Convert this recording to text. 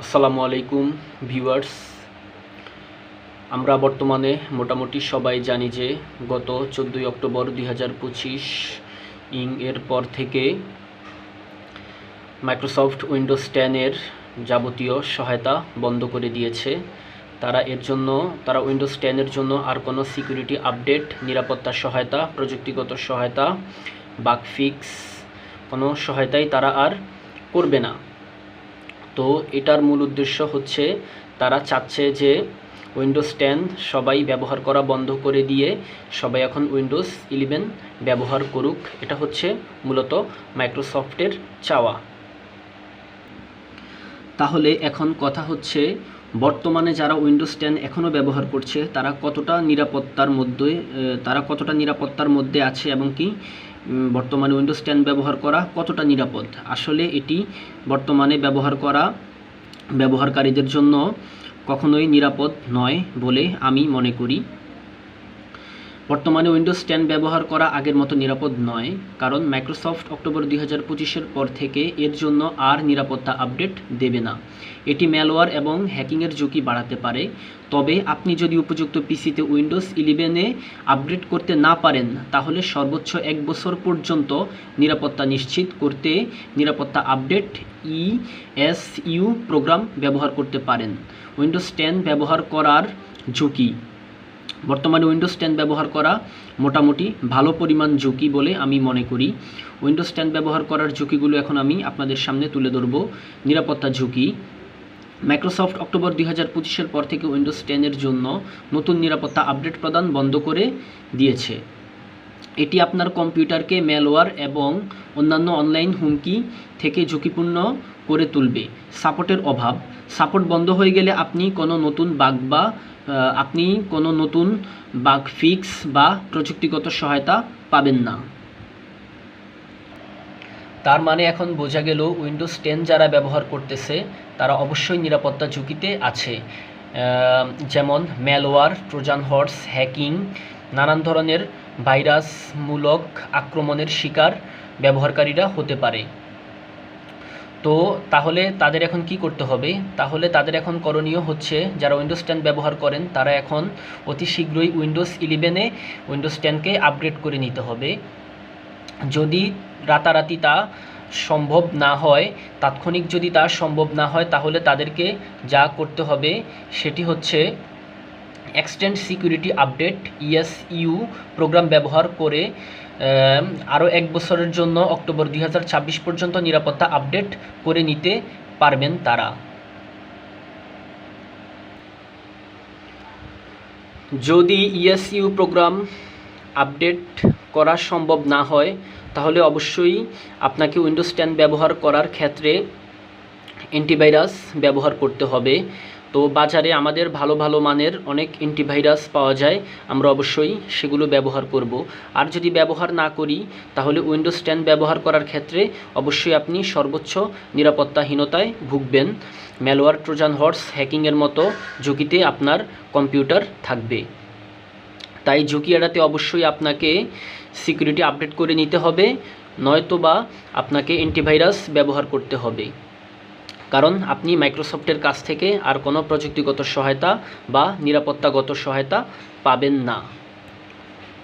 আসসালামু আলাইকুম ভিউয়ার্স। আমরা বর্তমানে মোটামুটি সবাই জানি যে গত 14 অক্টোবর 2025 এর পর থেকে মাইক্রোসফট উইন্ডোজ 10 এর যাবতীয় সহায়তা বন্ধ করে দিয়েছে। তারা উইন্ডোজ 10 এর জন্য আর কোনো সিকিউরিটি আপডেট, নিরাপত্তা সহায়তা, প্রযুক্তিগত সহায়তা, বাগ ফিক্স কোনো সহায়তাই তারা আর করবে না। তো এটার মূল উদ্দেশ্য হচ্ছে তারা চাচ্ছে যে উইন্ডোজ 10 সবাই ব্যবহার করা বন্ধ করে দিয়ে সবাই এখন উইন্ডোজ 11 ব্যবহার করুক। এটা হচ্ছে মূলত মাইক্রোসফটের চাওয়া। তাহলে এখন কথা হচ্ছে, বর্তমানে যারা উইন্ডোজ 10 এখনও ব্যবহার করছে তারা কতটা নিরাপত্তার মধ্যে আছে এবং কি বর্তমানে উইন্ডোজ 10 ব্যবহার করা কতটা নিরাপদ। আসলে এটি বর্তমানে ব্যবহারকারীদের জন্য কখনোই নিরাপদ নয় বলে আমি মনে করি। বর্তমানে উইন্ডোজ 10 ব্যবহার করা আগের মতো নিরাপদ নয়, কারণ মাইক্রোসফট অক্টোবর 2025-এর পর থেকে এর জন্য আর নিরাপত্তা আপডেট দেবে না। এটি ম্যালওয়্যার এবং হ্যাকিংয়ের ঝুঁকি বাড়াতে পারে। তবে আপনি যদি উপযুক্ত পিসিতে উইন্ডোজ 11-এ আপগ্রেড করতে না পারেন, তাহলে সর্বোচ্চ 1 বছর পর্যন্ত নিরাপত্তা নিশ্চিত করতে নিরাপত্তা আপডেট ESU প্রোগ্রাম ব্যবহার করতে পারেন। উইন্ডোজ 10 ব্যবহার করার ঝুঁকি। বর্তমানে উইন্ডোজ 10 ব্যবহার করা মোটামুটি ভালো পরিমাণ ঝুঁকি বলে আমি মনে করি। উইন্ডোজ 10 ব্যবহার করার ঝুঁকিগুলো এখন আমি আপনাদের সামনে তুলে ধরব। নিরাপত্তা ঝুঁকি। মাইক্রোসফট অক্টোবর 2025-এর পর থেকে উইন্ডোজ 10 এর জন্য নতুন নিরাপত্তা আপডেট প্রদান বন্ধ করে দিয়েছে। এটি আপনার কম্পিউটারকে ম্যালওয়্যার এবং অন্যান্য অনলাইন হুমকি থেকে ঝুঁকিপূর্ণ করে তুলবে। সাপোর্টের অভাব। সাপোর্ট বন্ধ হয়ে গেলে আপনি কোনো নতুন বাগ ফিক্স বা প্রযুক্তিগত সহায়তা পাবেন না। তার মানে এখন বোঝা গেল উইন্ডোজ 10 যারা ব্যবহার করতেছে তারা অবশ্যই নিরাপত্তা ঝুঁকিতে আছে। যেমন ম্যালওয়্যার, ট্রোজান হর্স, হ্যাকিং, নানান ধরনের ভাইরাসমূলক আক্রমণের শিকার ব্যবহারকারীরা হতে পারে। তো তাহলে তাদের এখন কি করতে হবে? তাহলে তাদের এখন করণীয় হচ্ছে, যারা উইন্ডোজ 10 ব্যবহার করেন তারা এখন অতি শীঘ্রই উইন্ডোজ 11-এ উইন্ডোজ 10-কে আপগ্রেড করে নিতে হবে। যদি রাতারাতি তা সম্ভব না হয়, তাৎক্ষণিক যদি তা সম্ভব না হয়, তাহলে তাদেরকে যা করতে হবে সেটি হচ্ছে extend security update ESU program ব্যবহার করে আরও 1 বছরের জন্য অক্টোবর 2026 পর্যন্ত নিরাপত্তা আপডেট করে নিতে পারবেন তারা। যদি ESU প্রোগ্রাম আপডেট করা সম্ভব না হয়, তাহলে অবশ্যই আপনাকে উইন্ডোজ 10 ব্যবহার করার ক্ষেত্রে অ্যান্টিভাইরাস ব্যবহার করতে হবে। তো বাজারে আমাদের ভালো মানের অনেক অ্যান্টিভাইরাস পাওয়া যায়, আমরা অবশ্যই সেগুলো ব্যবহার করব। আর যদি ব্যবহার না করি, তাহলে উইন্ডোজ 10 ব্যবহার করার ক্ষেত্রে অবশ্যই আপনি সর্বোচ্চ নিরাপত্তাহীনতায় ভুগবেন। ম্যালওয়্যার, ট্রোজান হর্স, হ্যাকিংয়ের মতো ঝুঁকিতে আপনার কম্পিউটার থাকবে। তাই ঝুঁকি এড়াতে অবশ্যই আপনাকে সিকিউরিটি আপডেট করে নিতে হবে, নয়তোবা আপনাকে অ্যান্টিভাইরাস ব্যবহার করতে হবে। কারণ আপনি মাইক্রোসফটের কাছ থেকে আর কোনো প্রযুক্তিগত সহায়তা বা নিরাপত্তাগত সহায়তা পাবেন না।